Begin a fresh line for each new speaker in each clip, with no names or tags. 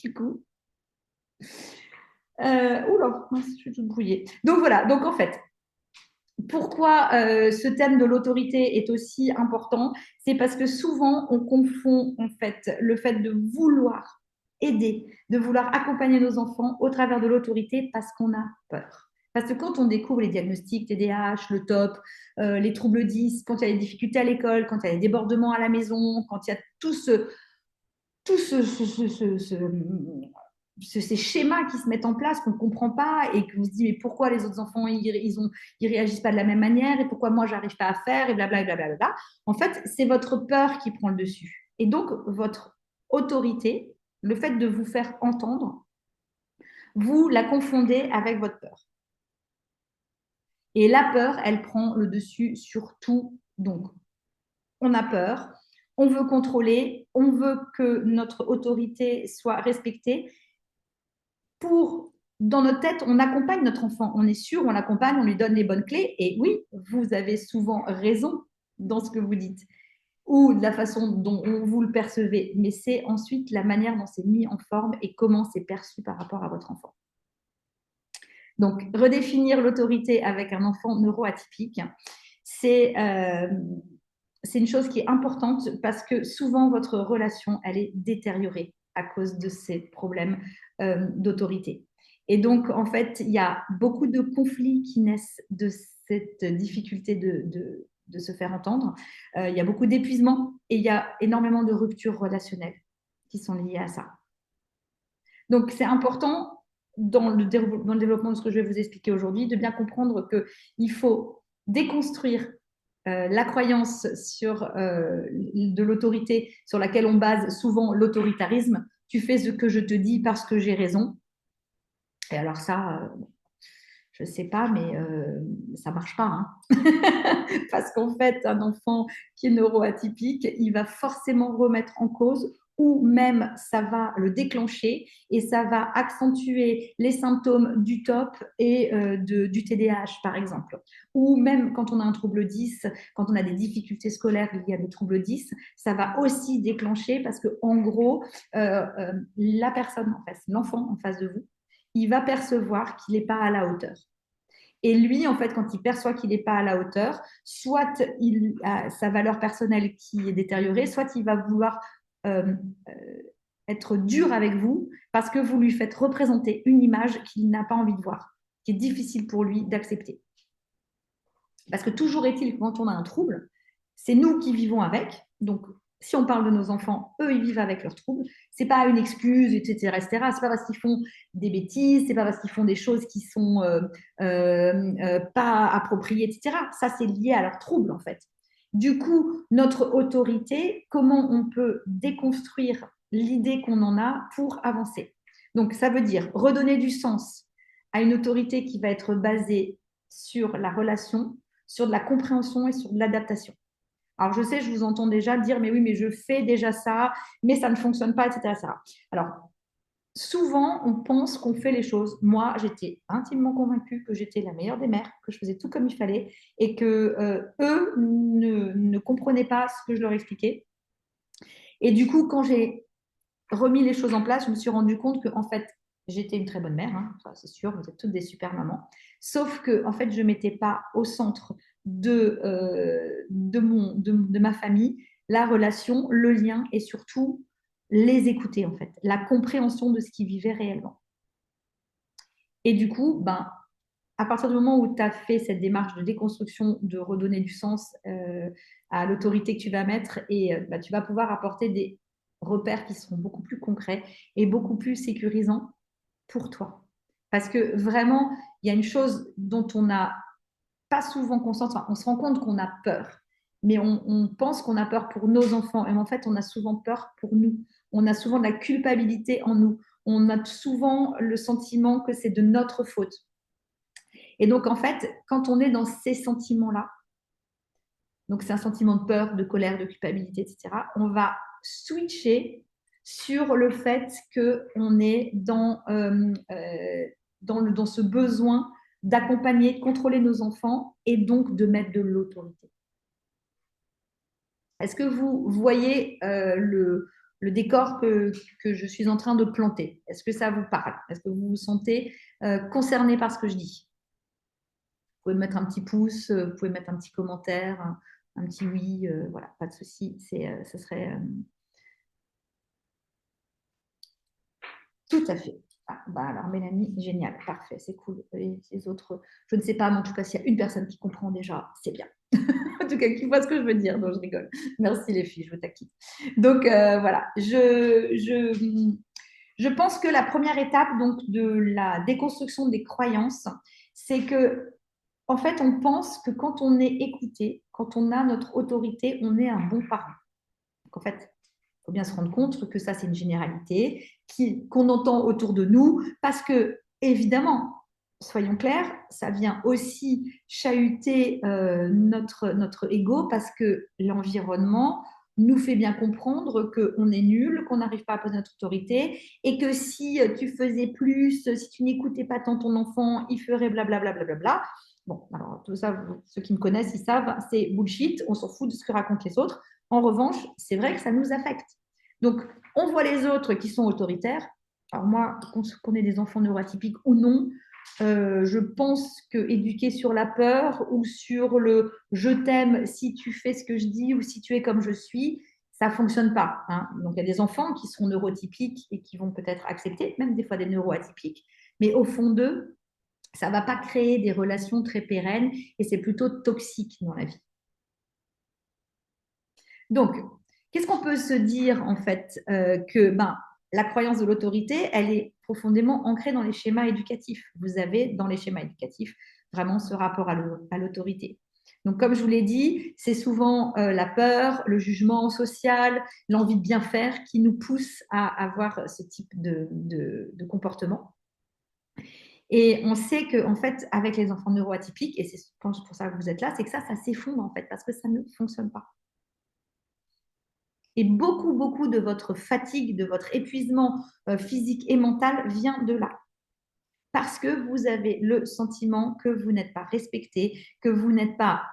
Du coup, oula, mince, je suis toute brouillée. Donc voilà, donc en fait, pourquoi ce thème de l'autorité est aussi important? C'est parce que souvent on confond en fait le fait de vouloir aider, de vouloir accompagner nos enfants au travers de l'autorité parce qu'on a peur. Parce que quand on découvre les diagnostics TDAH, le TOP, les troubles 10, quand il y a des difficultés à l'école, quand il y a des débordements à la maison, quand il y a tout ces schémas qui se mettent en place qu'on ne comprend pas et qu'on se dit mais pourquoi les autres enfants ils réagissent pas de la même manière et pourquoi moi j'arrive pas à faire et blablabla. Bla, bla, bla, bla. En fait, c'est votre peur qui prend le dessus. Et donc, votre autorité, le fait de vous faire entendre, vous la confondez avec votre peur. Et la peur, elle prend le dessus sur tout. Donc, on a peur, on veut contrôler, on veut que notre autorité soit respectée. Dans notre tête, on accompagne notre enfant, on est sûr, on l'accompagne, on lui donne les bonnes clés. Et oui, vous avez souvent raison dans ce que vous dites ou de la façon dont vous le percevez, mais c'est ensuite la manière dont c'est mis en forme et comment c'est perçu par rapport à votre enfant. Donc, redéfinir l'autorité avec un enfant neuroatypique, c'est une chose qui est importante parce que souvent votre relation, elle est détériorée à cause de ces problèmes d'autorité. Et donc, en fait, il y a beaucoup de conflits qui naissent de cette difficulté de se faire entendre. Il y a beaucoup d'épuisement et il y a énormément de ruptures relationnelles qui sont liées à ça. Donc, c'est important dans le développement de ce que je vais vous expliquer aujourd'hui, de bien comprendre qu'il faut déconstruire la croyance sur de l'autorité sur laquelle on base souvent l'autoritarisme. Tu fais ce que je te dis parce que j'ai raison. Et alors ça, je ne sais pas, mais ça ne marche pas. Hein. Parce qu'en fait, un enfant qui est neuroatypique, il va forcément remettre en cause ou même ça va le déclencher et ça va accentuer les symptômes du TOP et du TDAH, par exemple. Ou même quand on a un trouble 10, quand on a des difficultés scolaires liées à des troubles 10, ça va aussi déclencher parce que en gros, la personne en face, l'enfant en face de vous, il va percevoir qu'il n'est pas à la hauteur. Et lui, en fait, quand il perçoit qu'il n'est pas à la hauteur, soit il a sa valeur personnelle qui est détériorée, soit il va vouloir euh, euh, être dur avec vous parce que vous lui faites représenter une image qu'il n'a pas envie de voir, qui est difficile pour lui d'accepter. Parce que toujours est-il que quand on a un trouble, c'est nous qui vivons avec. Donc, si on parle de nos enfants, eux, ils vivent avec leurs troubles. C'est pas une excuse, etc., etc. C'est pas parce qu'ils font des bêtises, c'est pas parce qu'ils font des choses qui sont pas appropriées, etc. Ça, c'est lié à leurs troubles, en fait. Du coup, notre autorité, comment on peut déconstruire l'idée qu'on en a pour avancer. Donc, ça veut dire redonner du sens à une autorité qui va être basée sur la relation, sur de la compréhension et sur de l'adaptation. Alors, je sais, je vous entends déjà dire, mais oui, mais je fais déjà ça, mais ça ne fonctionne pas, etc. etc. Alors, souvent, on pense qu'on fait les choses. Moi, j'étais intimement convaincue que j'étais la meilleure des mères, que je faisais tout comme il fallait et que eux ne comprenaient pas ce que je leur expliquais. Et du coup, quand j'ai remis les choses en place, je me suis rendu compte que, en fait, j'étais une très bonne mère, hein, c'est sûr, vous êtes toutes des super mamans. Sauf que, en fait, je ne mettais pas au centre de ma famille la relation, le lien et surtout les écouter, en fait, la compréhension de ce qu'ils vivaient réellement. Et du coup, ben, à partir du moment où tu as fait cette démarche de déconstruction, de redonner du sens à l'autorité que tu vas mettre, et bah, tu vas pouvoir apporter des repères qui seront beaucoup plus concrets et beaucoup plus sécurisants pour toi. Parce que vraiment, il y a une chose dont on n'a pas souvent conscience, enfin, on se rend compte qu'on a peur, mais on pense qu'on a peur pour nos enfants, et en fait, on a souvent peur pour nous. On a souvent de la culpabilité en nous. On a souvent le sentiment que c'est de notre faute. Et donc, en fait, quand on est dans ces sentiments-là, donc c'est un sentiment de peur, de colère, de culpabilité, etc., on va switcher sur le fait qu'on est dans ce besoin d'accompagner, de contrôler nos enfants et donc de mettre de l'autorité. Est-ce que vous voyez le décor que je suis en train de planter. Est-ce que ça vous parle? Est-ce que vous vous sentez concerné par ce que je dis? Vous pouvez mettre un petit pouce, vous pouvez mettre un petit commentaire, un petit oui, voilà, pas de souci. Ce serait tout à fait. Ah, bah alors, Mélanie, génial, parfait, c'est cool. Et les autres, je ne sais pas, mais en tout cas, s'il y a une personne qui comprend déjà, c'est bien. En tout cas, qui voit ce que je veux dire. Donc, je rigole. Merci les filles, je vous taquine. Donc, voilà, je pense que la première étape donc, de la déconstruction des croyances, c'est que, en fait, on pense que quand on est écouté, quand on a notre autorité, on est un bon parent. Donc, en fait, il faut bien se rendre compte que ça, c'est une généralité qu'on entend autour de nous parce que, évidemment, soyons clairs, ça vient aussi chahuter notre ego parce que l'environnement nous fait bien comprendre qu'on est nul, qu'on n'arrive pas à poser notre autorité et que si tu faisais plus, si tu n'écoutais pas tant ton enfant, il ferait blablabla. Bla, bla, bla, bla. Bon, alors tout ça, ceux qui me connaissent, ils savent, c'est bullshit, on s'en fout de ce que racontent les autres. En revanche, c'est vrai que ça nous affecte. Donc, on voit les autres qui sont autoritaires. Alors moi, qu'on ait des enfants neuroatypiques ou non, je pense que éduquer sur la peur ou sur le je t'aime si tu fais ce que je dis ou si tu es comme je suis, ça fonctionne pas. Hein. Donc il y a des enfants qui sont neurotypiques et qui vont peut-être accepter, même des fois des neuroatypiques, mais au fond d'eux, ça va pas créer des relations très pérennes et c'est plutôt toxique dans la vie. Donc, qu'est-ce qu'on peut se dire en fait que la croyance de l'autorité, elle est profondément ancrée dans les schémas éducatifs. Vous avez dans les schémas éducatifs vraiment ce rapport à l'autorité. Donc, comme je vous l'ai dit, c'est souvent la peur, le jugement social, l'envie de bien faire qui nous pousse à avoir ce type de comportement. Et on sait que, en fait, avec les enfants neuroatypiques, et c'est pour ça que vous êtes là, c'est que ça s'effondre en fait parce que ça ne fonctionne pas. Et beaucoup, beaucoup de votre fatigue, de votre épuisement physique et mental vient de là. Parce que vous avez le sentiment que vous n'êtes pas respecté, que vous n'êtes pas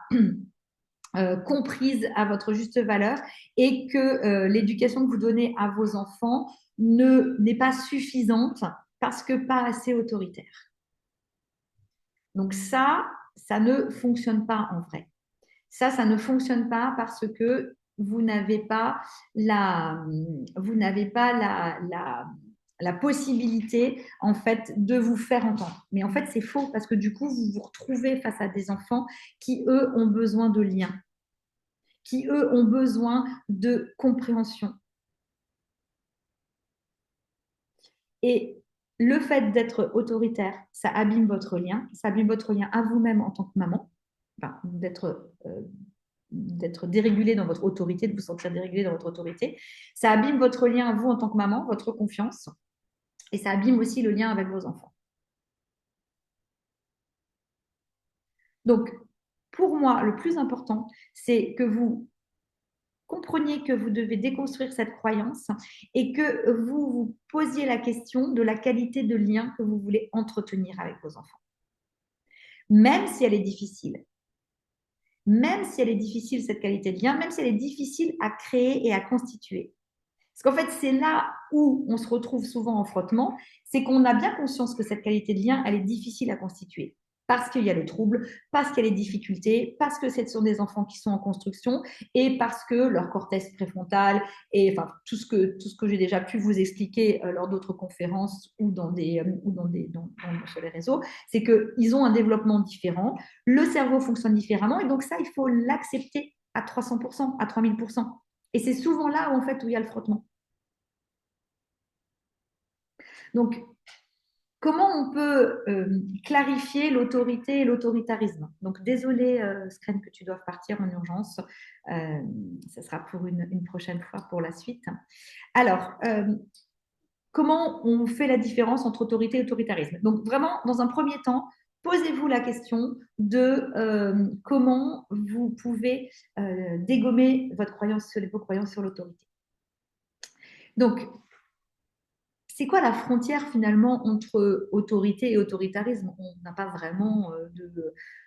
comprise à votre juste valeur et que l'éducation que vous donnez à vos enfants n'est pas suffisante parce que pas assez autoritaire. Donc ça ne fonctionne pas en vrai. Ça ne fonctionne pas parce que vous n'avez pas la possibilité en fait de vous faire entendre. Mais en fait, c'est faux parce que du coup, vous vous retrouvez face à des enfants qui, eux, ont besoin de liens, qui, eux, ont besoin de compréhension. Et le fait d'être autoritaire, ça abîme votre lien, ça abîme votre lien à vous-même en tant que maman, enfin, d'être dérégulé dans votre autorité, de vous sentir dérégulé dans votre autorité. Ça abîme votre lien à vous en tant que maman, votre confiance, et ça abîme aussi le lien avec vos enfants. Donc, pour moi, le plus important, c'est que vous compreniez que vous devez déconstruire cette croyance et que vous vous posiez la question de la qualité de lien que vous voulez entretenir avec vos enfants. Même si elle est difficile, même si elle est difficile, cette qualité de lien, même si elle est difficile à créer et à constituer. Parce qu'en fait, c'est là où on se retrouve souvent en frottement, c'est qu'on a bien conscience que cette qualité de lien, elle est difficile à constituer. Parce qu'il y a le trouble, parce qu'il y a les difficultés, parce que ce sont des enfants qui sont en construction et parce que leur cortex préfrontal et enfin tout ce que j'ai déjà pu vous expliquer lors d'autres conférences ou sur les réseaux, c'est qu'ils ont un développement différent, le cerveau fonctionne différemment et donc ça, il faut l'accepter à 300%, à 3000%. Et c'est souvent là où, en fait, où il y a le frottement. Donc, comment on peut clarifier l'autorité et l'autoritarisme? Donc, désolé, Scren, que tu doives partir en urgence. Ce sera pour une prochaine fois pour la suite. Alors, comment on fait la différence entre autorité et autoritarisme? Donc, vraiment, dans un premier temps, posez-vous la question de comment vous pouvez dégommer vos croyances sur l'autorité. Donc, c'est quoi la frontière finalement entre autorité et autoritarisme? On n'a pas vraiment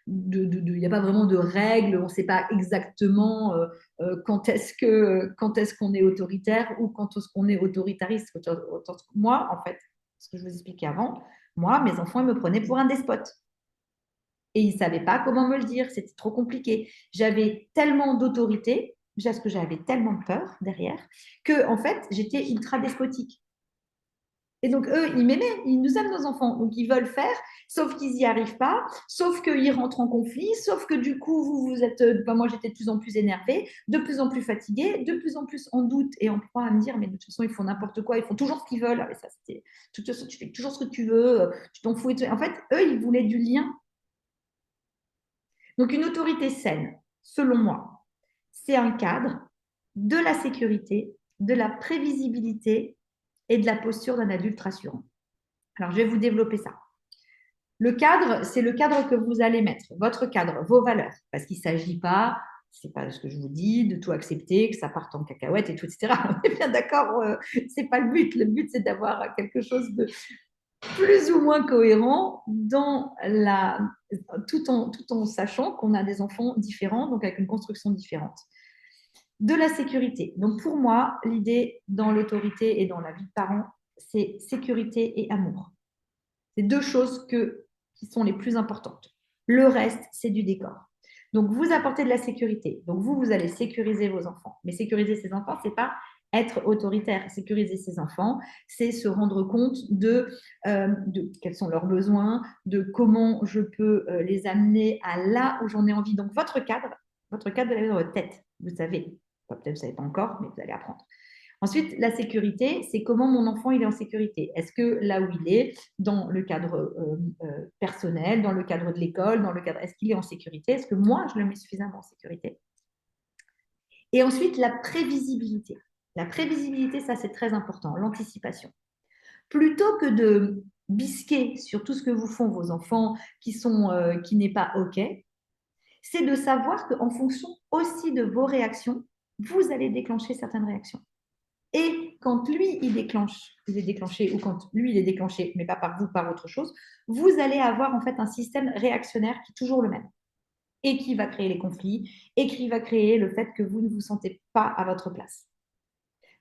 il n'y a pas vraiment de règles, on ne sait pas exactement quand est-ce qu'on est autoritaire ou quand est-ce qu'on est autoritariste. Moi, en fait, ce que je vous expliquais avant, moi, mes enfants, ils me prenaient pour un despote. Et ils ne savaient pas comment me le dire, c'était trop compliqué. J'avais tellement d'autorité, parce que j'avais tellement de peur derrière, que en fait, j'étais ultra despotique. Et donc, eux, ils m'aimaient, ils nous aiment, nos enfants. Donc, ils veulent faire, sauf qu'ils n'y arrivent pas, sauf qu'ils rentrent en conflit, sauf que du coup, vous êtes. Moi, j'étais de plus en plus énervée, de plus en plus fatiguée, de plus en plus en doute et en proie à me dire, mais de toute façon, ils font n'importe quoi, ils font toujours ce qu'ils veulent. Et ça, c'était. De toute façon, tu fais toujours ce que tu veux, tu t'en fous. En fait, eux, ils voulaient du lien. Donc, une autorité saine, selon moi, c'est un cadre de la sécurité, de la prévisibilité et de la posture d'un adulte rassurant. Alors, je vais vous développer ça. Le cadre, c'est le cadre que vous allez mettre, votre cadre, vos valeurs, parce qu'il ne s'agit pas, c'est pas ce que je vous dis, de tout accepter, que ça parte en cacahuète et tout, etc. On est bien d'accord, c'est pas le but. Le but, c'est d'avoir quelque chose de plus ou moins cohérent tout en sachant qu'on a des enfants différents, donc avec une construction différente. De la sécurité. Donc pour moi, l'idée dans l'autorité et dans la vie de parent, c'est sécurité et amour. C'est deux choses qui sont les plus importantes. Le reste, c'est du décor. Donc, vous apportez de la sécurité. Donc, vous allez sécuriser vos enfants. Mais sécuriser ses enfants, ce n'est pas être autoritaire. Sécuriser ses enfants, c'est se rendre compte de quels sont leurs besoins, de comment je peux les amener à là où j'en ai envie. Donc, votre cadre, vous l'avez dans votre tête. Vous savez, peut-être vous ne savez pas encore, mais vous allez apprendre. Ensuite, la sécurité, c'est comment mon enfant il est en sécurité. Est-ce que là où il est, dans le cadre personnel, dans le cadre de l'école, est-ce qu'il est en sécurité? Est-ce que moi, je le mets suffisamment en sécurité? Et ensuite, la prévisibilité. La prévisibilité, ça, c'est très important, l'anticipation. Plutôt que de bisquer sur tout ce que vous font vos enfants qui n'est pas OK, c'est de savoir qu'en fonction aussi de vos réactions, vous allez déclencher certaines réactions. Et quand lui, il est déclenché, ou quand lui, il est déclenché, mais pas par vous, par autre chose, vous allez avoir en fait un système réactionnaire qui est toujours le même et qui va créer les conflits et qui va créer le fait que vous ne vous sentez pas à votre place.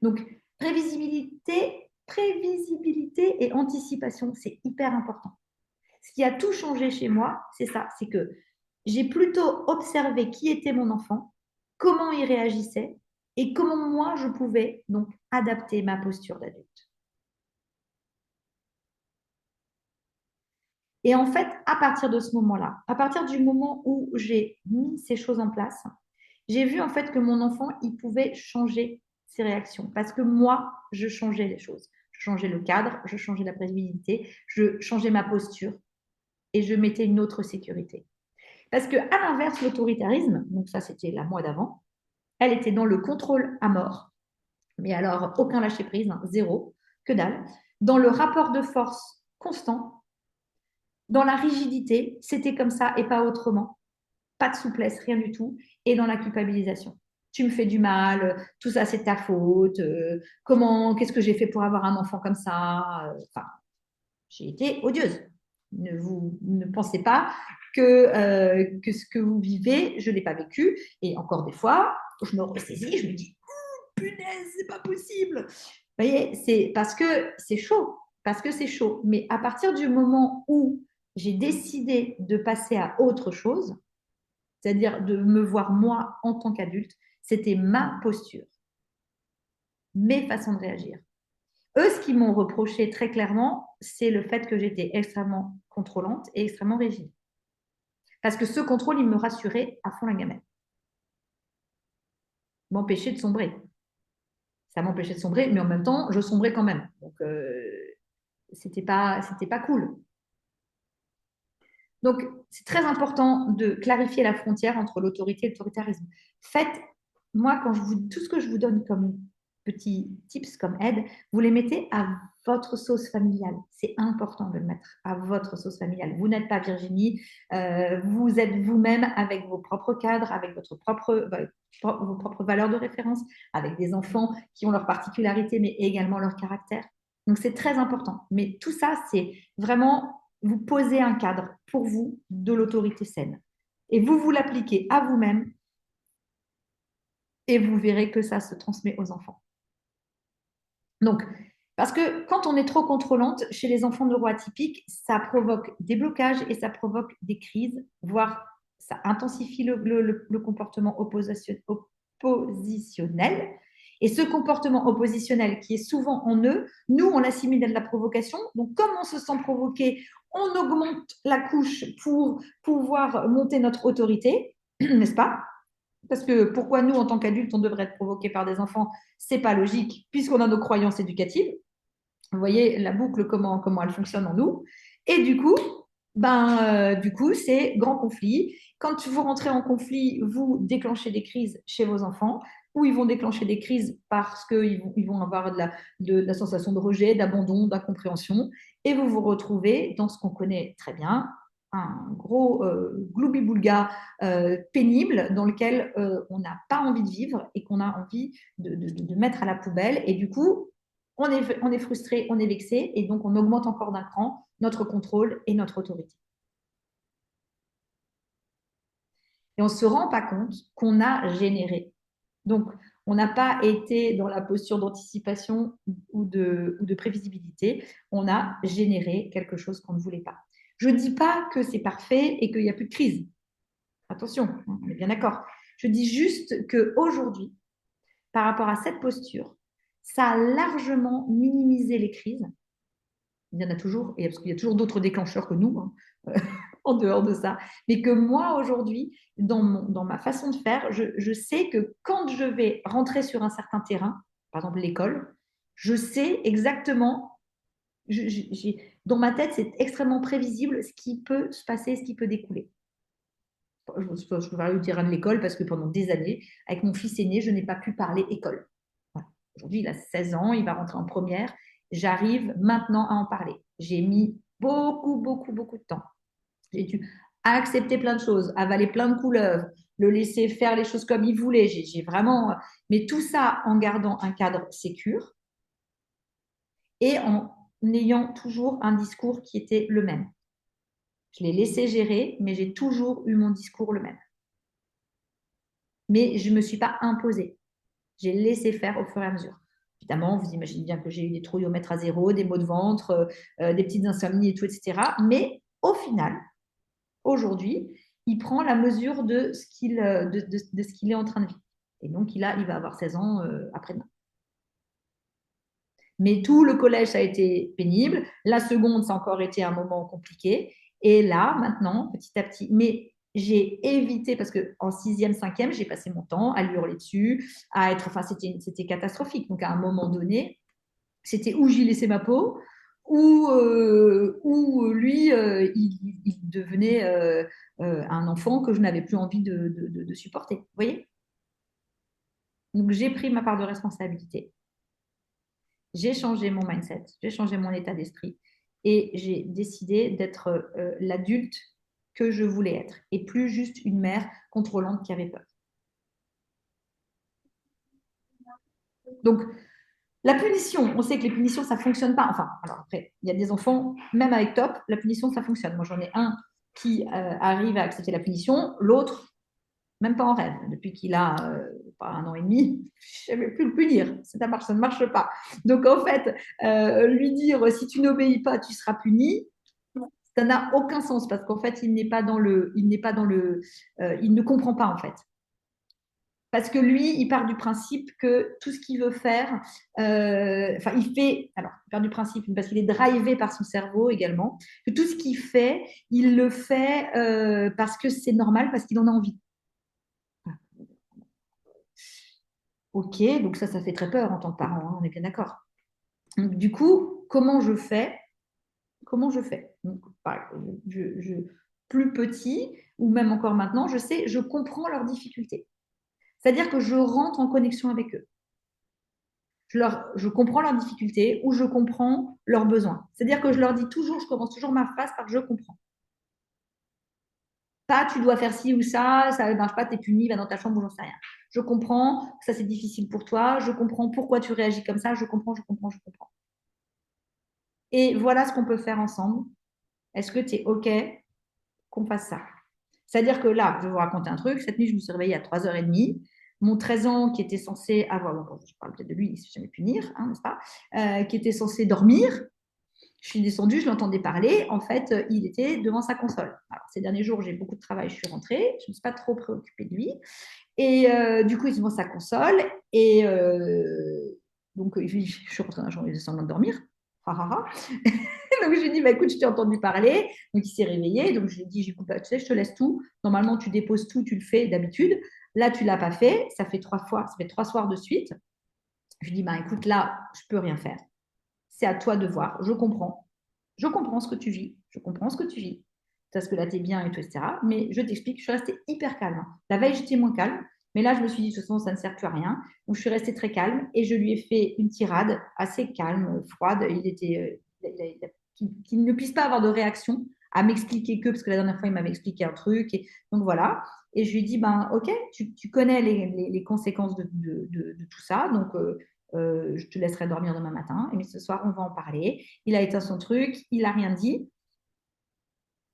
Donc, prévisibilité et anticipation, c'est hyper important. Ce qui a tout changé chez moi, c'est ça, c'est que j'ai plutôt observé qui était mon enfant, comment il réagissait et comment moi je pouvais donc adapter ma posture d'adulte. Et en fait, à partir de ce moment-là, à partir du moment où j'ai mis ces choses en place, j'ai vu en fait que mon enfant, il pouvait changer ses réactions parce que moi, je changeais les choses. Je changeais le cadre, je changeais la prévisibilité, je changeais ma posture et je mettais une autre sécurité. Parce que à l'inverse, l'autoritarisme, donc ça c'était la moi d'avant, elle était dans le contrôle à mort, mais alors aucun lâcher prise, hein, zéro, que dalle. Dans le rapport de force constant, dans la rigidité, c'était comme ça et pas autrement. Pas de souplesse, rien du tout. Et dans la culpabilisation. Tu me fais du mal, tout ça c'est ta faute. Qu'est-ce que j'ai fait pour avoir un enfant comme ça? Enfin, j'ai été odieuse. Ne pensez pas que ce que vous vivez, je ne l'ai pas vécu. Et encore des fois, je me ressaisis, je me dis, punaise, c'est pas possible. Vous voyez, c'est parce que c'est chaud, parce que c'est chaud. Mais à partir du moment où j'ai décidé de passer à autre chose, c'est-à-dire de me voir moi en tant qu'adulte, c'était ma posture, mes façons de réagir. Eux, ce qu'ils m'ont reproché très clairement, c'est le fait que j'étais extrêmement contrôlante et extrêmement rigide. Parce que ce contrôle, il me rassurait à fond la gamelle. M'empêchait de sombrer. Ça m'empêchait de sombrer, mais en même temps, je sombrais quand même. Donc, c'était pas cool. Donc, c'est très important de clarifier la frontière entre l'autorité et l'autoritarisme. Faites, moi, tout ce que je vous donne comme petits tips, comme aide, vous les mettez à votre sauce familiale. C'est important de le mettre à votre sauce familiale. Vous n'êtes pas Virginie, vous êtes vous-même avec vos propres cadres, avec vos propres valeurs de référence, avec des enfants qui ont leurs particularités, mais également leur caractère. Donc, c'est très important. Mais tout ça, c'est vraiment vous poser un cadre pour vous de l'autorité saine. Et vous l'appliquez à vous-même et vous verrez que ça se transmet aux enfants. Donc, parce que quand on est trop contrôlante chez les enfants neuroatypiques, ça provoque des blocages et ça provoque des crises, voire ça intensifie le comportement oppositionnel. Et ce comportement oppositionnel qui est souvent en eux, nous, on l'assimile à de la provocation. Donc, comme on se sent provoqué, on augmente la couche pour pouvoir monter notre autorité, n'est-ce pas? Parce que pourquoi nous, en tant qu'adultes, on devrait être provoqués par des enfants? C'est pas logique, puisqu'on a nos croyances éducatives. Vous voyez la boucle, comment elle fonctionne en nous. Et du coup, c'est grand conflit. Quand vous rentrez en conflit, vous déclenchez des crises chez vos enfants, ou ils vont déclencher des crises parce qu'ils vont avoir de la sensation de rejet, d'abandon, d'incompréhension, et vous vous retrouvez dans ce qu'on connaît très bien, un gros gloubi-boulga pénible dans lequel on n'a pas envie de vivre et qu'on a envie de mettre à la poubelle. Et du coup, on est frustré, on est vexé, et donc on augmente encore d'un cran notre contrôle et notre autorité. Et on ne se rend pas compte qu'on a généré. Donc, on n'a pas été dans la posture d'anticipation ou de prévisibilité. On a généré quelque chose qu'on ne voulait pas. Je ne dis pas que c'est parfait et qu'il n'y a plus de crise. Attention, on est bien d'accord. Je dis juste qu'aujourd'hui, par rapport à cette posture, ça a largement minimisé les crises. Il y en a toujours, et parce qu'il y a toujours d'autres déclencheurs que nous, hein, en dehors de ça. Mais que moi, aujourd'hui, dans ma façon de faire, je sais que quand je vais rentrer sur un certain terrain, par exemple l'école, je sais exactement, dans ma tête, c'est extrêmement prévisible ce qui peut se passer, ce qui peut découler. Je vais le terrain de l'école parce que pendant des années, avec mon fils aîné, je n'ai pas pu parler école. Voilà. Aujourd'hui, il a 16 ans, il va rentrer en première. J'arrive maintenant à en parler. J'ai mis beaucoup de temps. J'ai dû accepter plein de choses, avaler plein de couleuvres, le laisser faire les choses comme il voulait. J'ai vraiment, mais tout ça en gardant un cadre sécure et en ayant toujours un discours qui était le même. Je l'ai laissé gérer, mais j'ai toujours eu mon discours le même. Mais je ne me suis pas imposée. J'ai laissé faire au fur et à mesure. Évidemment, vous imaginez bien que j'ai eu des trouilles au mètre à zéro, des maux de ventre, des petites insomnies et tout, etc. Mais au final, aujourd'hui, il prend la mesure de ce qu'il est en train de vivre. Et donc, il va avoir 16 ans après-demain. Mais tout le collège, ça a été pénible. La seconde, ça a encore été un moment compliqué. Et là, maintenant, petit à petit, mais j'ai évité, parce qu'en sixième, cinquième, j'ai passé mon temps à lui hurler dessus, enfin, c'était catastrophique. Donc, à un moment donné, c'était où j'y laissais ma peau, ou lui, il devenait un enfant que je n'avais plus envie de supporter. Vous voyez? Donc, j'ai pris ma part de responsabilité. J'ai changé mon mindset, j'ai changé mon état d'esprit et j'ai décidé d'être l'adulte que je voulais être et plus juste une mère contrôlante qui avait peur. Donc, la punition, on sait que les punitions, ça ne fonctionne pas. Enfin, alors après, il y a des enfants, même avec top, la punition, ça fonctionne. Moi, j'en ai un qui arrive à accepter la punition, l'autre, même pas en rêve. Depuis qu'il a un an et demi, je ne savais plus le punir. Ça ne marche pas. Donc, en fait, lui dire si tu n'obéis pas, tu seras puni, ça n'a aucun sens parce qu'en fait, il ne comprend pas en fait. Parce que lui, il part du principe que tout ce qu'il veut faire, il part du principe, parce qu'il est drivé par son cerveau également, que tout ce qu'il fait, il le fait parce que c'est normal, parce qu'il en a envie. Ok, donc ça fait très peur en tant que parent, hein, on est bien d'accord. Donc, du coup, comment je fais? Donc, plus petit, ou même encore maintenant, je comprends leurs difficultés. C'est-à-dire que je rentre en connexion avec eux. Je comprends leurs difficultés ou je comprends leurs besoins. C'est-à-dire que je commence toujours ma phrase par je comprends. Pas tu dois faire ci ou ça ne marche pas, t'es puni, va dans ta chambre ou j'en sais rien. Je comprends que ça c'est difficile pour toi, je comprends pourquoi tu réagis comme ça, je comprends. et voilà ce qu'on peut faire ensemble. Est-ce que tu es OK qu'on fasse ça? C'est-à-dire que là, je vais vous raconter un truc. Cette nuit, je me suis réveillée à 3h30. Mon 13 ans, qui était censé avoir, bon, je parle peut-être de lui, il ne s'est jamais pu punir, hein, n'est-ce pas, qui était censé dormir, je suis descendue, je l'entendais parler. En fait, il était devant sa console. Alors, ces derniers jours, j'ai beaucoup de travail, je suis rentrée. Je ne me suis pas trop préoccupée de lui. Et du coup, il est devant sa console. Et donc, je suis rentrée dans la chambre, il est semblant de dormir. Ha, ha, ha. Donc, je lui ai dit, bah, écoute, je t'ai entendu parler. Donc, il s'est réveillé. Donc, je lui ai dit, écoute, bah, tu sais, je te laisse tout. Normalement, tu déposes tout, tu le fais d'habitude. Là, tu ne l'as pas fait. Ça fait 3 fois, ça fait 3 soirs de suite. Je lui ai dit, bah, écoute, là, je ne peux rien faire. C'est à toi de voir. Je comprends. Je comprends ce que tu vis. Je comprends ce que tu vis. Parce que là, tu es bien et tout, etc. Mais je t'explique, je suis restée hyper calme. La veille, j'étais moins calme. Mais là, je me suis dit, de toute façon, ça ne sert plus à rien. Donc, je suis restée très calme et je lui ai fait une tirade assez calme, froide. Il était, qu'il ne puisse pas avoir de réaction à m'expliquer que, parce que la dernière fois, il m'avait expliqué un truc. Et, donc, voilà. Et je lui ai dit, ben, OK, tu connais les conséquences de tout ça. Donc, je te laisserai dormir demain matin. Et ce soir, on va en parler. Il a éteint son truc, il n'a rien dit.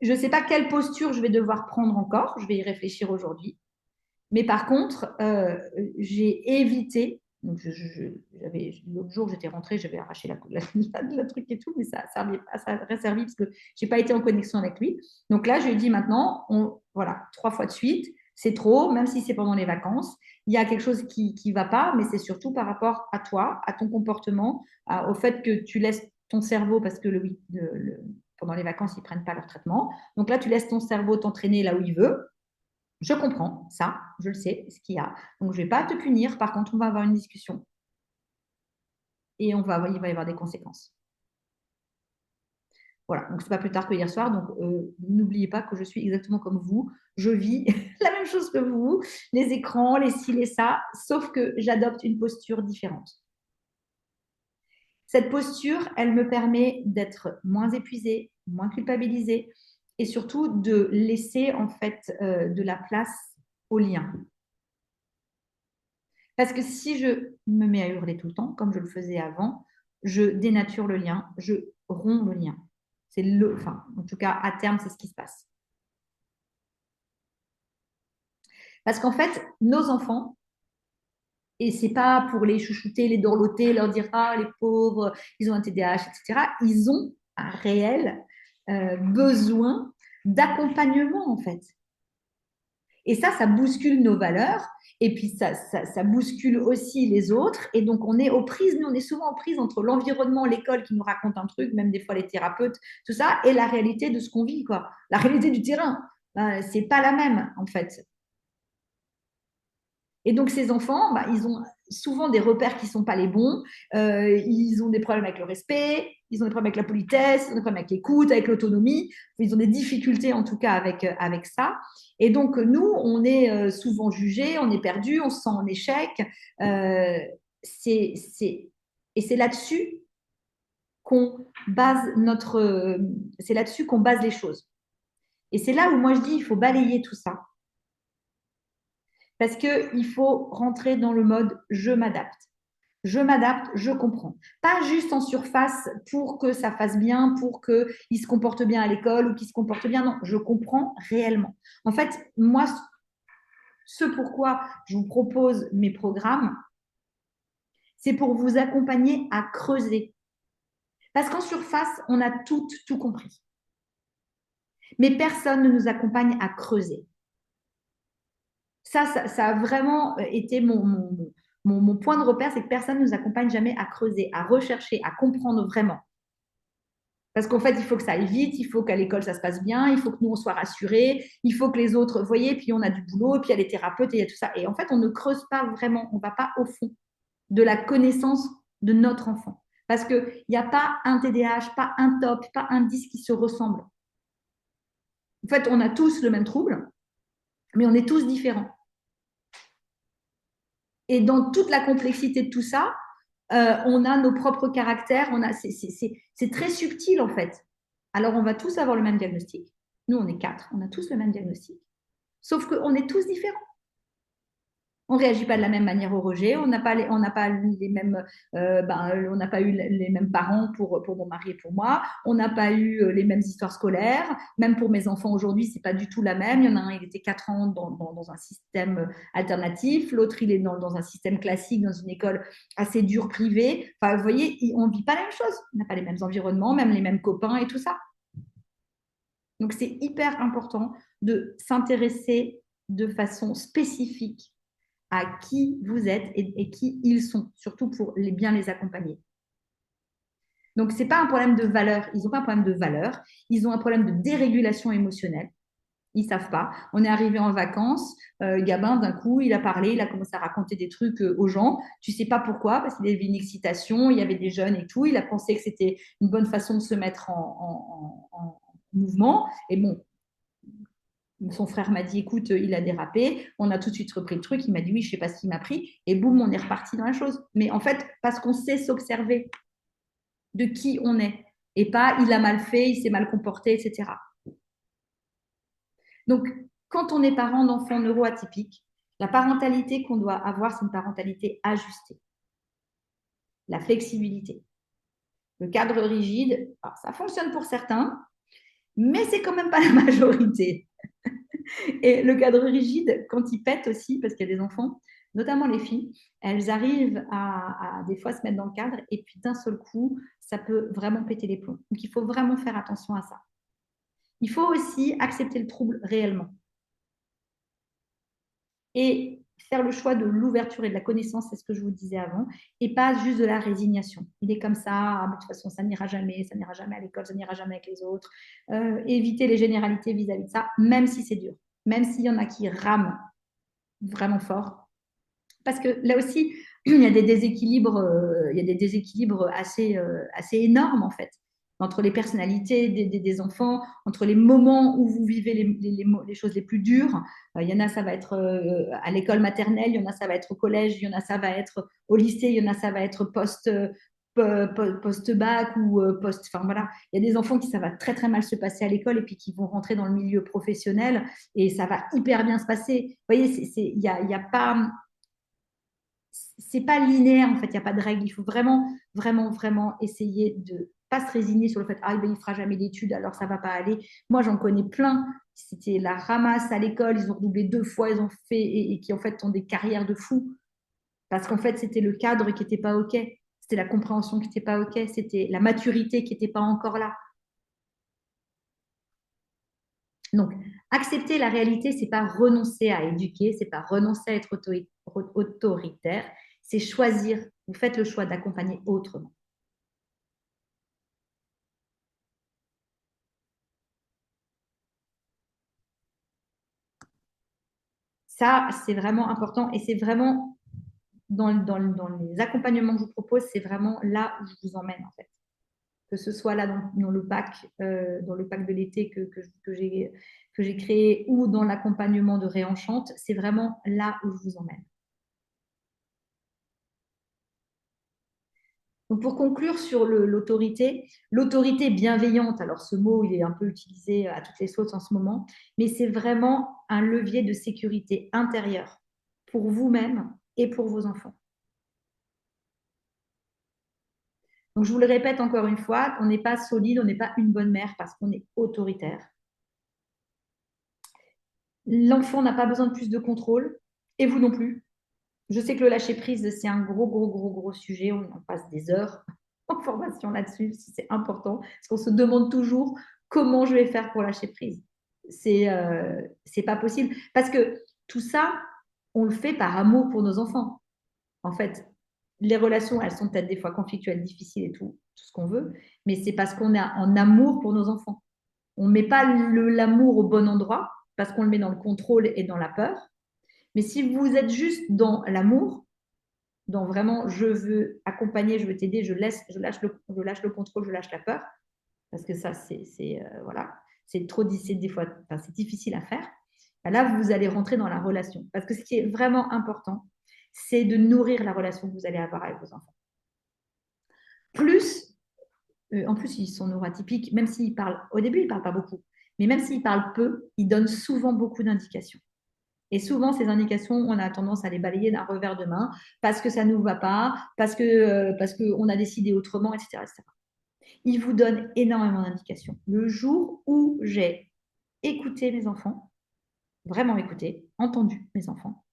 Je ne sais pas quelle posture je vais devoir prendre encore. Je vais y réfléchir aujourd'hui. Mais par contre, j'ai évité. Donc, l'autre jour, j'étais rentrée, j'avais arraché la truc et tout, mais ça a servi parce que je n'ai pas été en connexion avec lui. Donc là, je lui ai dit maintenant, voilà, 3 fois de suite, c'est trop, même si c'est pendant les vacances. Il y a quelque chose qui ne va pas, mais c'est surtout par rapport à toi, à ton comportement, au fait que tu laisses ton cerveau, parce que pendant les vacances, ils ne prennent pas leur traitement. Donc là, tu laisses ton cerveau t'entraîner là où il veut. Je comprends ça, je le sais, ce qu'il y a. Donc, je ne vais pas te punir. Par contre, on va avoir une discussion et il va y avoir des conséquences. Voilà, donc c'est pas plus tard que hier soir. Donc, n'oubliez pas que je suis exactement comme vous. Je vis la même chose que vous, les écrans, les ci, les ça, sauf que j'adopte une posture différente. Cette posture, elle me permet d'être moins épuisée, moins culpabilisée et surtout de laisser en fait de la place au lien. Parce que si je me mets à hurler tout le temps, comme je le faisais avant, je dénature le lien, je romps le lien. Enfin, en tout cas, à terme, c'est ce qui se passe. Parce qu'en fait, nos enfants, et c'est pas pour les chouchouter, les dorloter, leur dire ah les pauvres, ils ont un TDAH, etc. Ils ont un réel besoin d'accompagnement en fait. Et ça bouscule nos valeurs. Et puis, ça bouscule aussi les autres. Et donc, on est aux prises, nous, on est souvent aux prises entre l'environnement, l'école qui nous raconte un truc, même des fois les thérapeutes, tout ça, et la réalité de ce qu'on vit, quoi. La réalité du terrain. C'est pas la même, en fait. Et donc, ces enfants, ils ont souvent des repères qui ne sont pas les bons. Ils ont des problèmes avec le respect, ils ont des problèmes avec la politesse, ils ont des problèmes avec l'écoute, avec l'autonomie. Ils ont des difficultés, en tout cas, avec ça. Et donc, nous, on est souvent jugés, on est perdus, on se sent en échec. Euh, et c'est là-dessus qu'on c'est là-dessus qu'on base les choses. Et c'est là où moi je dis, il faut balayer tout ça. Parce qu'il faut rentrer dans le mode je m'adapte. Je m'adapte, je comprends. Pas juste en surface pour que ça fasse bien, pour qu'il se comporte bien à l'école ou qu'il se comporte bien. Non, je comprends réellement. En fait, moi, ce pourquoi je vous propose mes programmes, c'est pour vous accompagner à creuser. Parce qu'en surface, on a tout compris. Mais personne ne nous accompagne à creuser. Ça a vraiment été mon point de repère, c'est que personne ne nous accompagne jamais à creuser, à rechercher, à comprendre vraiment. Parce qu'en fait, il faut que ça aille vite, il faut qu'à l'école, ça se passe bien, il faut que nous, on soit rassurés, il faut que les autres, vous voyez, puis on a du boulot, puis il y a les thérapeutes, et il y a tout ça. Et en fait, on ne creuse pas vraiment, on ne va pas au fond de la connaissance de notre enfant. Parce qu'il n'y a pas un TDAH, pas un TOP, pas un 10 qui se ressemblent. En fait, on a tous le même trouble, mais on est tous différents. Et dans toute la complexité de tout ça, on a nos propres caractères, c'est très subtil en fait. Alors on va tous avoir le même diagnostic. Nous, on est 4, on a tous le même diagnostic. Sauf qu'on est tous différents. On ne réagit pas de la même manière au rejet. On n'a pas eu les mêmes, on n'a pas eu les mêmes parents pour mon mari et pour moi. On n'a pas eu les mêmes histoires scolaires. Même pour mes enfants aujourd'hui, c'est pas du tout la même. Il y en a un, il était 4 ans dans un système alternatif. L'autre, il est dans un système classique, dans une école assez dure privée. Enfin, vous voyez, on ne vit pas la même chose. On n'a pas les mêmes environnements, même les mêmes copains et tout ça. Donc, c'est hyper important de s'intéresser de façon spécifique à qui vous êtes et qui ils sont, surtout pour bien les accompagner. Donc, ce n'est pas un problème de valeur. Ils n'ont pas un problème de valeur. Ils ont un problème de dérégulation émotionnelle. Ils ne savent pas. On est arrivé en vacances. Gabin, d'un coup, il a parlé, il a commencé à raconter des trucs aux gens. Tu ne sais pas pourquoi, parce qu'il avait une excitation, il y avait des jeunes et tout. Il a pensé que c'était une bonne façon de se mettre en mouvement. Et bon, son frère m'a dit, écoute, il a dérapé. On a tout de suite repris le truc. Il m'a dit, oui, je ne sais pas ce qu'il m'a pris. Et boum, on est reparti dans la chose. Mais en fait, parce qu'on sait s'observer de qui on est. Et pas, il a mal fait, il s'est mal comporté, etc. Donc, quand on est parent d'enfants neuroatypiques, la parentalité qu'on doit avoir, c'est une parentalité ajustée. La flexibilité. Le cadre rigide, alors, ça fonctionne pour certains, mais c'est quand même pas la majorité. Et le cadre rigide, quand il pète aussi, parce qu'il y a des enfants, notamment les filles, elles arrivent à des fois se mettre dans le cadre et puis d'un seul coup, ça peut vraiment péter les plombs. Donc il faut vraiment faire attention à ça. Il faut aussi accepter le trouble réellement et faire le choix de l'ouverture et de la connaissance, c'est ce que je vous disais avant, et pas juste de la résignation. Il est comme ça, ah, de toute façon, ça n'ira jamais à l'école, ça n'ira jamais avec les autres. Éviter les généralités vis-à-vis de ça, même si c'est dur, même s'il y en a qui rament vraiment fort. Parce que là aussi, il y a des déséquilibres assez énormes en fait entre les personnalités des enfants, entre les moments où vous vivez les choses les plus dures. Il y en a, ça va être à l'école maternelle, il y en a, ça va être au collège, il y en a, ça va être au lycée, il y en a, ça va être post-bac ou post. Enfin voilà, il y a des enfants qui ça va très très mal se passer à l'école et puis qui vont rentrer dans le milieu professionnel et ça va hyper bien se passer. Vous voyez, il y a pas c'est pas linéaire en fait, il n'y a pas de règle. Il faut vraiment, vraiment, vraiment essayer de pas se résigner sur le fait ah ben, il fera jamais d'études alors ça va pas aller. Moi j'en connais plein. C'était la ramasse à l'école, ils ont redoublé 2 fois, ils ont fait et qui en fait ont des carrières de fous parce qu'en fait c'était le cadre qui n'était pas ok, c'était la compréhension qui n'était pas ok, c'était la maturité qui n'était pas encore là. Donc, accepter la réalité, c'est pas renoncer à éduquer, c'est pas renoncer à être autoritaire, c'est choisir. Vous faites le choix d'accompagner autrement. Ça, c'est vraiment important et c'est vraiment dans les accompagnements que je vous propose, c'est vraiment là où je vous emmène en fait. Que ce soit là dans le pack de l'été que j'ai créé ou dans l'accompagnement de Réenchante, c'est vraiment là où je vous emmène. Donc pour conclure sur l'autorité bienveillante, alors ce mot, il est un peu utilisé à toutes les sauces en ce moment, mais c'est vraiment un levier de sécurité intérieure pour vous-même et pour vos enfants. Donc je vous le répète encore une fois, on n'est pas solide, on n'est pas une bonne mère parce qu'on est autoritaire. L'enfant n'a pas besoin de plus de contrôle et vous non plus. Je sais que le lâcher prise, c'est un gros, gros, gros, gros sujet. On en passe des heures en formation là-dessus, c'est important. Parce qu'on se demande toujours comment je vais faire pour lâcher prise. C'est pas possible. Parce que tout ça, on le fait par amour pour nos enfants. En fait, les relations, elles sont peut-être des fois conflictuelles, difficiles et tout ce qu'on veut, mais c'est parce qu'on est en amour pour nos enfants. On ne met pas l'amour au bon endroit parce qu'on le met dans le contrôle et dans la peur. Mais si vous êtes juste dans l'amour, dans vraiment je veux accompagner, je veux t'aider, je lâche le contrôle, je lâche la peur, parce que ça, voilà, c'est trop des fois, enfin, c'est difficile à faire. Là, vous allez rentrer dans la relation. Parce que ce qui est vraiment important, c'est de nourrir la relation que vous allez avoir avec vos enfants. Plus, en plus, ils sont neuroatypiques, même s'ils parlent, au début, ils ne parlent pas beaucoup, mais même s'ils parlent peu, ils donnent souvent beaucoup d'indications. Et souvent, ces indications, on a tendance à les balayer d'un revers de main parce que ça ne nous va pas, parce qu'on a décidé autrement, etc., etc. Il vous donne énormément d'indications. Le jour où j'ai écouté mes enfants, vraiment écouté, entendu mes enfants,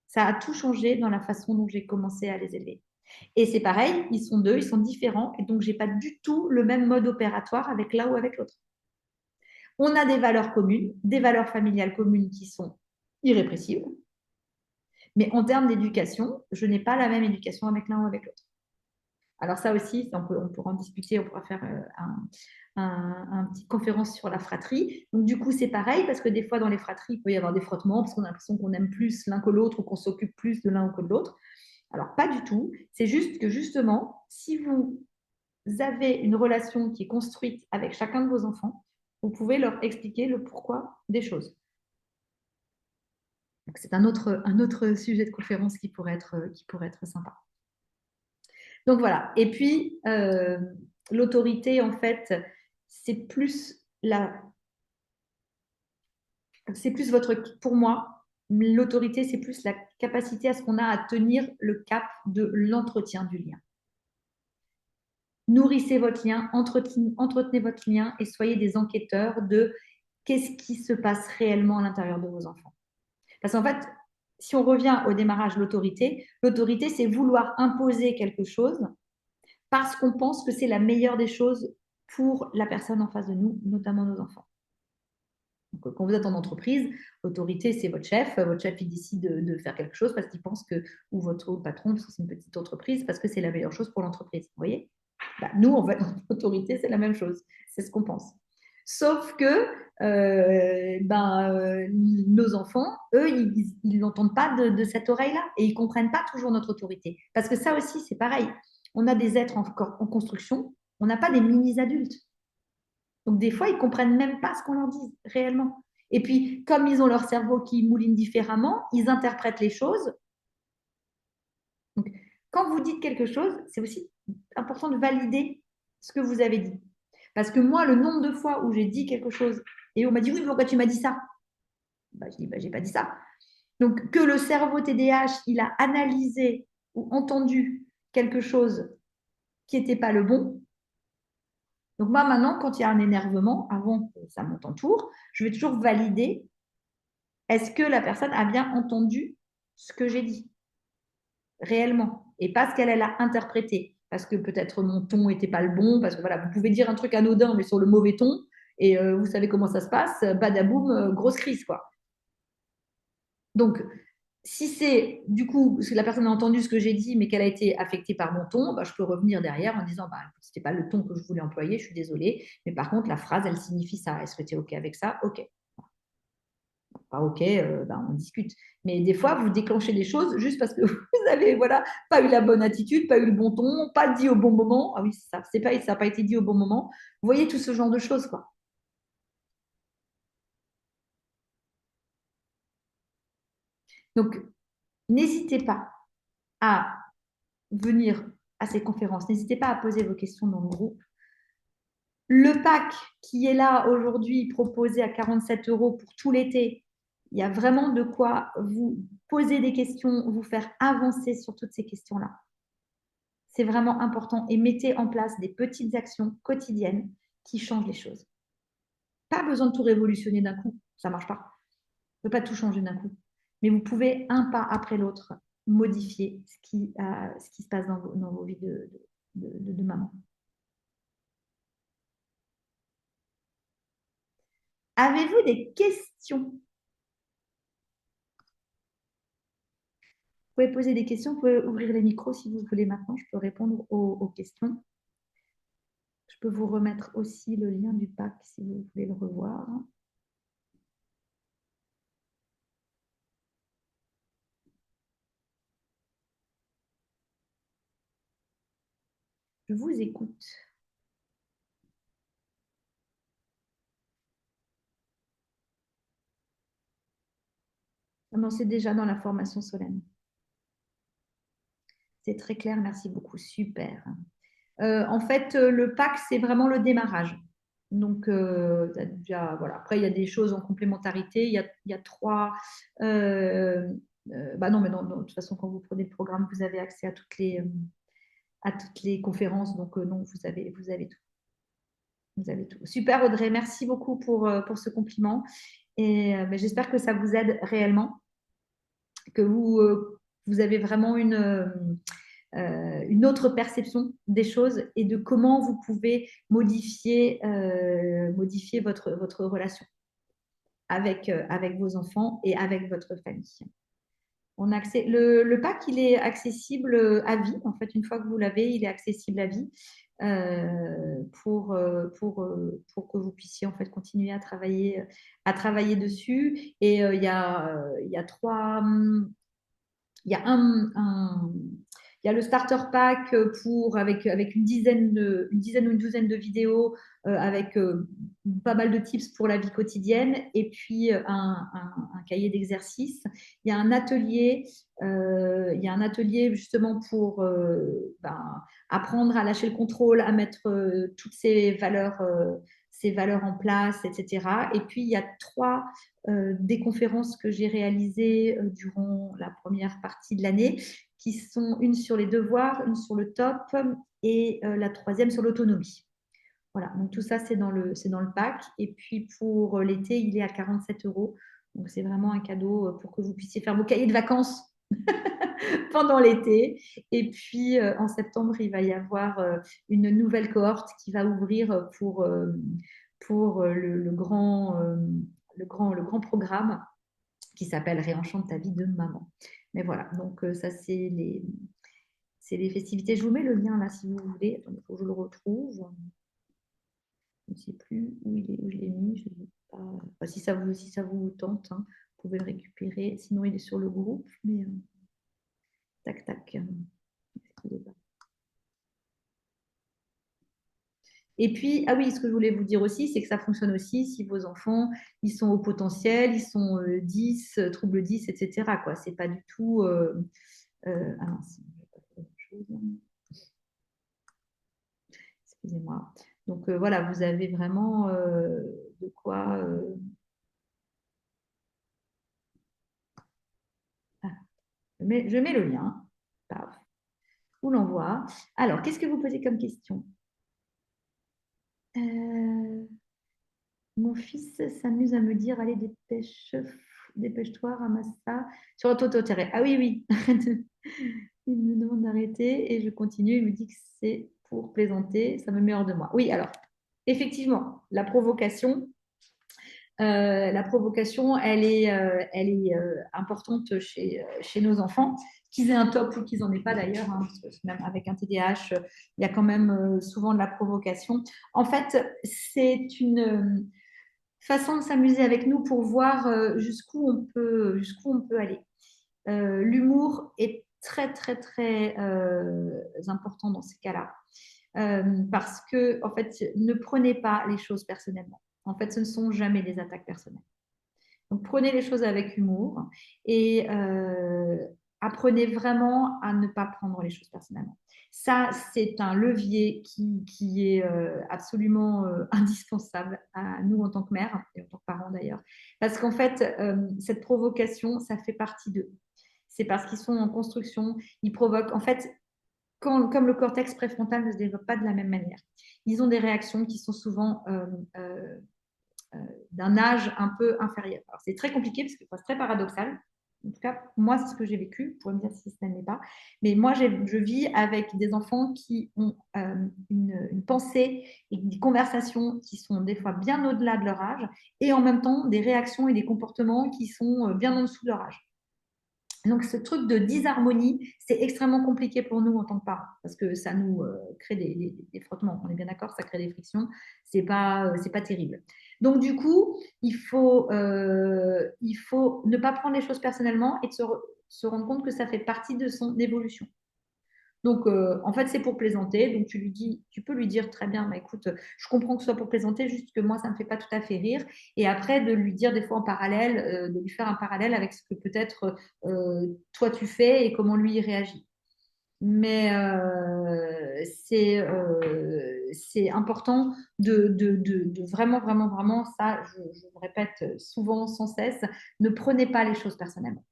ça a tout changé dans la façon dont j'ai commencé à les élever. Et c'est pareil, ils sont deux, ils sont différents, et donc j'ai pas du tout le même mode opératoire avec l'un ou avec l'autre. On a des valeurs communes, des valeurs familiales communes qui sont irrépressibles, mais en termes d'éducation, je n'ai pas la même éducation avec l'un ou avec l'autre. Alors ça aussi, on pourra en discuter, on pourra faire un petit conférence sur la fratrie. Donc du coup, c'est pareil, parce que des fois, dans les fratries, il peut y avoir des frottements, parce qu'on a l'impression qu'on aime plus l'un que l'autre, ou qu'on s'occupe plus de l'un ou que de l'autre. Alors pas du tout, c'est juste que justement, si vous avez une relation qui est construite avec chacun de vos enfants, vous pouvez leur expliquer le pourquoi des choses. Donc c'est un autre sujet de conférence qui pourrait être sympa. Donc voilà. Et puis, l'autorité, en fait, c'est plus pour moi, l'autorité, c'est plus la capacité à ce qu'on a à tenir le cap de l'entretien du lien. Nourrissez votre lien, entretenez votre lien et soyez des enquêteurs de qu'est-ce qui se passe réellement à l'intérieur de vos enfants. Parce qu'en fait, si on revient au démarrage de l'autorité, c'est vouloir imposer quelque chose parce qu'on pense que c'est la meilleure des choses pour la personne en face de nous, notamment nos enfants. Donc, quand vous êtes en entreprise, l'autorité, c'est votre chef. Votre chef, il décide de faire quelque chose parce qu'il pense que, ou votre patron, parce que c'est une petite entreprise, parce que c'est la meilleure chose pour l'entreprise. Vous voyez? Nous, en fait, l'autorité, c'est la même chose. C'est ce qu'on pense. Sauf que nos enfants, eux, ils n'entendent pas de cette oreille-là et ils ne comprennent pas toujours notre autorité. Parce que ça aussi, c'est pareil. On a des êtres en construction, on n'a pas des mini-adultes. Donc, des fois, ils ne comprennent même pas ce qu'on leur dit réellement. Et puis, comme ils ont leur cerveau qui mouline différemment, ils interprètent les choses. Donc, quand vous dites quelque chose, c'est aussi important de valider ce que vous avez dit. Parce que moi, le nombre de fois où j'ai dit quelque chose et on m'a dit oui, mais pourquoi tu m'as dit ça? Je dis, j'ai pas dit ça. Donc, que le cerveau TDAH, il a analysé ou entendu quelque chose qui n'était pas le bon. Donc, moi, maintenant, quand il y a un énervement, avant que ça monte en tour, je vais toujours valider est-ce que la personne a bien entendu ce que j'ai dit réellement et pas ce qu'elle a interprété. Parce que peut-être mon ton n'était pas le bon, parce que voilà, vous pouvez dire un truc anodin, mais sur le mauvais ton, et vous savez comment ça se passe, badaboum, grosse crise, quoi. Donc, si c'est du coup, parce que la personne a entendu ce que j'ai dit, mais qu'elle a été affectée par mon ton, je peux revenir derrière en disant, ce n'était pas le ton que je voulais employer, je suis désolée, mais par contre, la phrase, elle signifie ça. Est-ce que tu es OK avec ça? OK. Pas OK, on discute. Mais des fois, vous déclenchez des choses juste parce que vous avez voilà, pas eu la bonne attitude, pas eu le bon ton, pas dit au bon moment. Ah oui, ça n'a pas été dit au bon moment. Vous voyez tout ce genre de choses, quoi. Donc, n'hésitez pas à venir à ces conférences. N'hésitez pas à poser vos questions dans le groupe. Le pack qui est là aujourd'hui, proposé à 47 € pour tout l'été, il y a vraiment de quoi vous poser des questions, vous faire avancer sur toutes ces questions-là. C'est vraiment important et mettez en place des petites actions quotidiennes qui changent les choses. Pas besoin de tout révolutionner d'un coup, ça ne marche pas. On ne peut pas tout changer d'un coup. Mais vous pouvez, un pas après l'autre, modifier ce qui se passe dans vos vies de maman. Avez-vous des questions? Vous pouvez poser des questions, vous pouvez ouvrir les micros si vous voulez maintenant. Je peux répondre aux questions. Je peux vous remettre aussi le lien du pack si vous voulez le revoir. Je vous écoute. Non, c'est déjà dans la formation Solène. C'est très clair, merci beaucoup. Super. En fait, le pack, c'est vraiment le démarrage. Donc, déjà, voilà. Après, il y a des choses en complémentarité. Il y a trois. euh, bah non, mais non, non, de toute façon, quand vous prenez le programme, vous avez accès à toutes les conférences. Donc, non, vous avez tout. Vous avez tout. Super, Audrey. Merci beaucoup pour ce compliment. Et mais j'espère que ça vous aide réellement, que vous avez vraiment une autre perception des choses et de comment vous pouvez modifier votre relation avec vos enfants et avec votre famille. On a accès, le pack, il est accessible à vie. En fait, une fois que vous l'avez, il est accessible à vie pour que vous puissiez en fait continuer à travailler dessus. Et il y a il y a il y a le starter pack avec une dizaine ou une douzaine de vidéos avec pas mal de tips pour la vie quotidienne et puis un cahier d'exercices. Il y a un atelier justement pour apprendre à lâcher le contrôle, à mettre toutes ces valeurs en place, etc. Et puis, il y a des conférences que j'ai réalisées durant la première partie de l'année, qui sont une sur les devoirs, une sur le top et la troisième sur l'autonomie. Voilà, donc tout ça, c'est dans le pack. Et puis pour l'été, il est à 47 euros. Donc c'est vraiment un cadeau pour que vous puissiez faire vos cahiers de vacances pendant l'été. Et puis en septembre, il va y avoir une nouvelle cohorte qui va ouvrir pour le grand programme qui s'appelle Réenchante ta vie de maman. Mais voilà, donc ça, c'est les festivités. Je vous mets le lien là si vous voulez. Attendez, il faut que je le retrouve. Je ne sais plus où je l'ai mis. Je l'ai pas. Enfin, si ça vous tente, hein, vous pouvez le récupérer. Sinon, il est sur le groupe. Mais tac, tac. Et puis, ah oui, ce que je voulais vous dire aussi, c'est que ça fonctionne aussi si vos enfants, ils sont au potentiel, ils sont 10, trouble 10, etc., quoi. C'est pas du tout. Ah mince, je vais pas faire autre chose. Excusez-moi. Donc voilà, vous avez vraiment de quoi. Ah, je mets le lien. Paf, vous l'envoie. Alors, qu'est-ce que vous posez comme question? Euh, Mon fils s'amuse à me dire, allez, dépêche-toi, ramasse ça. Sur auto-terrain. Ah oui, oui. Il me demande d'arrêter et je continue. Il me dit que c'est pour plaisanter. Ça me met hors de moi. Oui, alors, effectivement, la provocation, elle est importante chez nos enfants. Qu'ils aient un top ou qu'ils n'en aient pas d'ailleurs, hein, parce que même avec un TDAH, il y a quand même souvent de la provocation. En fait, c'est une façon de s'amuser avec nous pour voir jusqu'où on peut aller. L'humour est très, très, très important dans ces cas-là. Parce que, en fait, ne prenez pas les choses personnellement. En fait, ce ne sont jamais des attaques personnelles. Donc, prenez les choses avec humour et apprenez vraiment à ne pas prendre les choses personnellement. Ça, c'est un levier qui est absolument indispensable à nous en tant que mère et en tant que parents d'ailleurs. Parce qu'en fait, cette provocation, ça fait partie d'eux. C'est parce qu'ils sont en construction, ils provoquent. En fait, comme le cortex préfrontal ne se développe pas de la même manière, ils ont des réactions qui sont souvent euh, euh, d'un âge un peu inférieur. Alors, c'est très compliqué parce que c'est très paradoxal. En tout cas, moi, c'est ce que j'ai vécu. Vous pourrez me dire si ça n'est pas. Mais moi, je vis avec des enfants qui ont une pensée et des conversations qui sont des fois bien au-delà de leur âge et en même temps des réactions et des comportements qui sont bien en dessous de leur âge. Donc, ce truc de disharmonie, c'est extrêmement compliqué pour nous en tant que parents parce que ça nous crée des frottements. On est bien d'accord, ça crée des frictions. C'est pas terrible. Donc, du coup, il faut ne pas prendre les choses personnellement et de se rendre compte que ça fait partie de son évolution. Donc, en fait, c'est pour plaisanter. Donc, tu peux lui dire très bien, bah, écoute, je comprends que ce soit pour plaisanter, juste que moi, ça ne me fait pas tout à fait rire. Et après, de lui dire des fois en parallèle, de lui faire un parallèle avec ce que peut-être toi tu fais et comment lui il réagit. Mais c'est important de vraiment, vraiment, vraiment, ça, je le répète souvent, sans cesse, ne prenez pas les choses personnellement.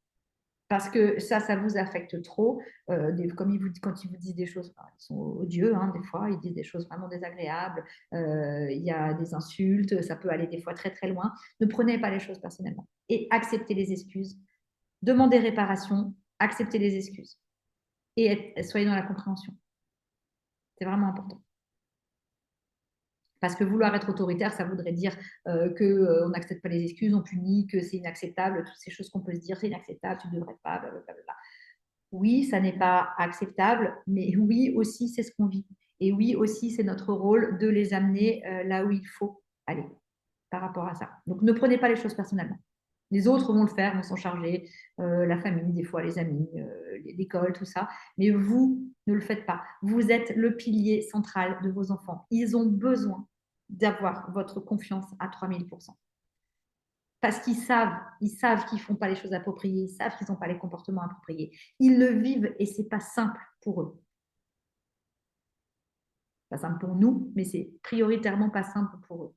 Parce que ça vous affecte trop. Comme quand ils vous disent des choses, enfin, ils sont odieux, hein, des fois, ils disent des choses vraiment désagréables, il y a des insultes, ça peut aller des fois très, très loin. Ne prenez pas les choses personnellement. Et acceptez les excuses, demandez réparation, acceptez les excuses. Et soyez dans la compréhension. C'est vraiment important. Parce que vouloir être autoritaire, ça voudrait dire qu'on n'accepte pas les excuses, on punit, que c'est inacceptable, toutes ces choses qu'on peut se dire, c'est inacceptable, tu ne devrais pas, blablabla. Oui, ça n'est pas acceptable, mais oui aussi, c'est ce qu'on vit. Et oui aussi, c'est notre rôle de les amener là où il faut aller par rapport à ça. Donc ne prenez pas les choses personnellement. Les autres vont le faire, vont s'en charger, la famille, des fois les amis, l'école, tout ça. Mais vous ne le faites pas. Vous êtes le pilier central de vos enfants. Ils ont besoin d'avoir votre confiance à 3000%. Parce ils savent qu'ils ne font pas les choses appropriées, ils savent qu'ils n'ont pas les comportements appropriés. Ils le vivent et ce n'est pas simple pour eux. Pas simple pour nous, mais c'est prioritairement pas simple pour eux.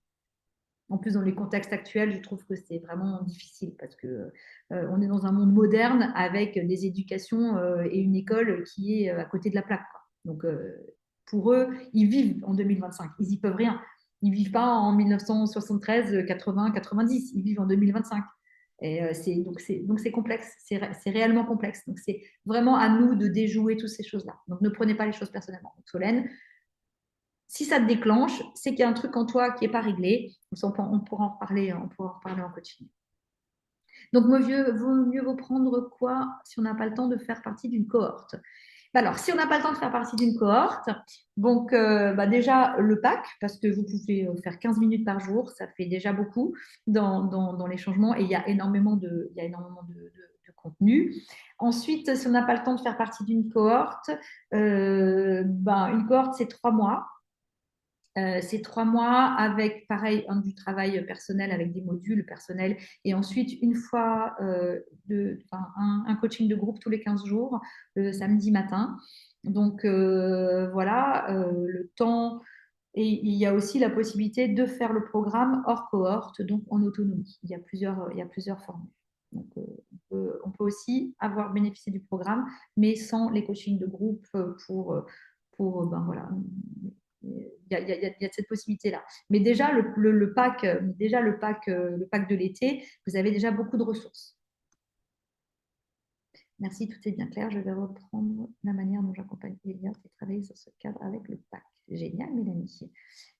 En plus, dans les contextes actuels, je trouve que c'est vraiment difficile parce que on est dans un monde moderne avec des éducations et une école qui est à côté de la plaque, quoi. Donc, pour eux, ils vivent en 2025. Ils n'y peuvent rien. Ils ne vivent pas en 1973, 80, 90. Ils vivent en 2025. Et donc c'est complexe, c'est réellement complexe. Donc c'est vraiment à nous de déjouer toutes ces choses-là. Donc ne prenez pas les choses personnellement. Donc, Solène, si ça te déclenche, c'est qu'il y a un truc en toi qui n'est pas réglé. On pourra en reparler en coaching. Donc, vaut mieux vous prendre quoi si on n'a pas le temps de faire partie d'une cohorte? Alors, si on n'a pas le temps de faire partie d'une cohorte, donc déjà le pack, parce que vous pouvez faire 15 minutes par jour, ça fait déjà beaucoup dans les changements et il y a énormément de contenu. Ensuite, si on n'a pas le temps de faire partie d'une cohorte, une cohorte, c'est 3 mois. C'est 3 mois avec, pareil, du travail personnel avec des modules personnels. Et ensuite, une fois, un coaching de groupe tous les 15 jours, le samedi matin. Donc, voilà, le temps. Et il y a aussi la possibilité de faire le programme hors cohorte, donc en autonomie. Il y a plusieurs formules. Donc, on peut aussi avoir bénéficié du programme, mais sans les coachings de groupe voilà, il y a cette possibilité-là. Mais déjà, le pack de l'été, vous avez déjà beaucoup de ressources. Merci, tout est bien clair. Je vais reprendre la manière dont j'accompagne Elliot et travailler sur ce cadre avec le pack. Génial, Mélanie.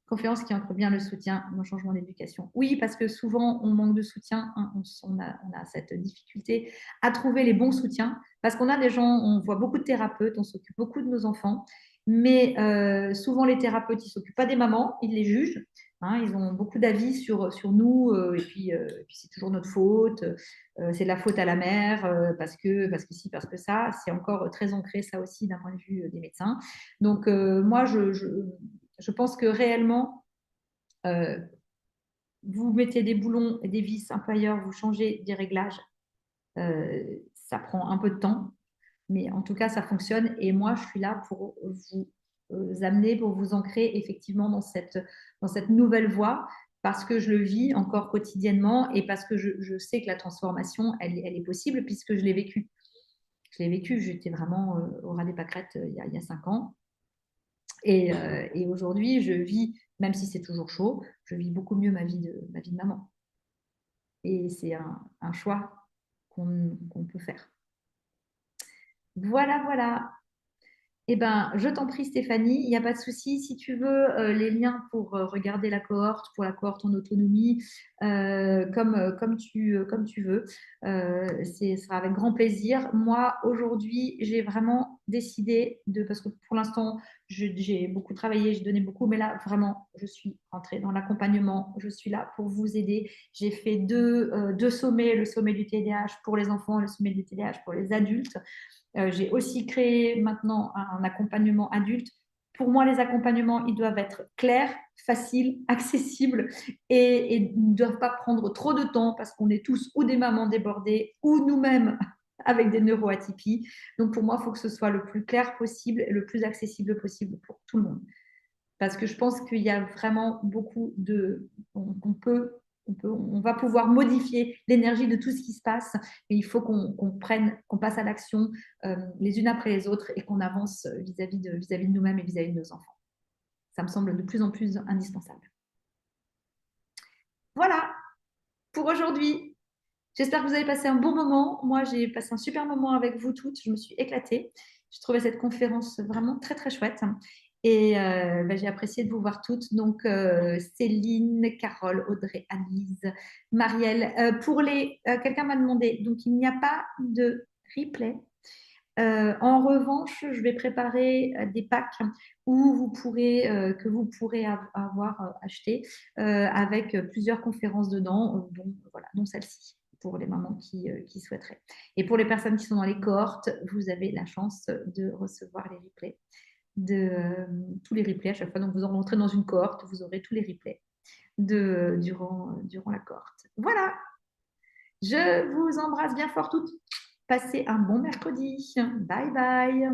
Conférence qui ancre bien le soutien dans le changement d'éducation. Oui, parce que souvent, on manque de soutien. Hein, on a cette difficulté à trouver les bons soutiens. Parce qu'on a des gens, on voit beaucoup de thérapeutes, on s'occupe beaucoup de nos enfants. Mais souvent, les thérapeutes, ils ne s'occupent pas des mamans, ils les jugent. Hein, ils ont beaucoup d'avis sur nous, et puis c'est toujours notre faute. C'est de la faute à la mère, parce que si, parce que ça. C'est encore très ancré, ça aussi, d'un point de vue des médecins. Donc, moi, je pense que réellement, vous mettez des boulons et des vis un peu ailleurs, vous changez des réglages. Ça prend un peu de temps, mais en tout cas, ça fonctionne. Et moi, je suis là pour vous amener, pour vous ancrer effectivement dans cette nouvelle voie, parce que je le vis encore quotidiennement et parce que je sais que la transformation, elle est possible puisque je l'ai vécu. Je l'ai vécu, j'étais vraiment au ras des pâquerettes il y a 5 ans. Et aujourd'hui, je vis, même si c'est toujours chaud, je vis beaucoup mieux ma vie de maman. Et c'est un choix qu'on peut faire. Voilà, voilà. Eh ben, je t'en prie, Stéphanie, il n'y a pas de souci. Si tu veux les liens pour regarder pour la cohorte en autonomie, comme tu veux, ce sera avec grand plaisir. Moi, aujourd'hui, j'ai vraiment décidé parce que pour l'instant, j'ai beaucoup travaillé, j'ai donné beaucoup, mais là, vraiment, je suis rentrée dans l'accompagnement. Je suis là pour vous aider. J'ai fait deux sommets, le sommet du TDAH pour les enfants et le sommet du TDAH pour les adultes. J'ai aussi créé maintenant un accompagnement adulte. Pour moi, les accompagnements, ils doivent être clairs, faciles, accessibles et ne doivent pas prendre trop de temps parce qu'on est tous ou des mamans débordées ou nous-mêmes avec des neuroatypies. Donc, pour moi, il faut que ce soit le plus clair possible et le plus accessible possible pour tout le monde. Parce que je pense qu'il y a vraiment beaucoup de... On va pouvoir modifier l'énergie de tout ce qui se passe, mais il faut qu'on passe à l'action les unes après les autres et qu'on avance vis-à-vis de nous-mêmes et vis-à-vis de nos enfants. Ça me semble de plus en plus indispensable. Voilà pour aujourd'hui. J'espère que vous avez passé un bon moment. Moi, j'ai passé un super moment avec vous toutes. Je me suis éclatée. Je trouvais cette conférence vraiment très, très chouette. Et j'ai apprécié de vous voir toutes. Donc, Céline, Carole, Audrey, Annelise, Marielle. Quelqu'un m'a demandé, donc il n'y a pas de replay. En revanche, je vais préparer des packs que vous pourrez avoir acheté avec plusieurs conférences dedans, dont celle-ci pour les mamans qui souhaiteraient. Et pour les personnes qui sont dans les cohortes, vous avez la chance de recevoir les replays, tous les replays à chaque fois. Donc, vous rentrez dans une cohorte, vous aurez tous les replays durant la cohorte. Voilà, je vous embrasse bien fort toutes. Passez un bon mercredi. Bye bye.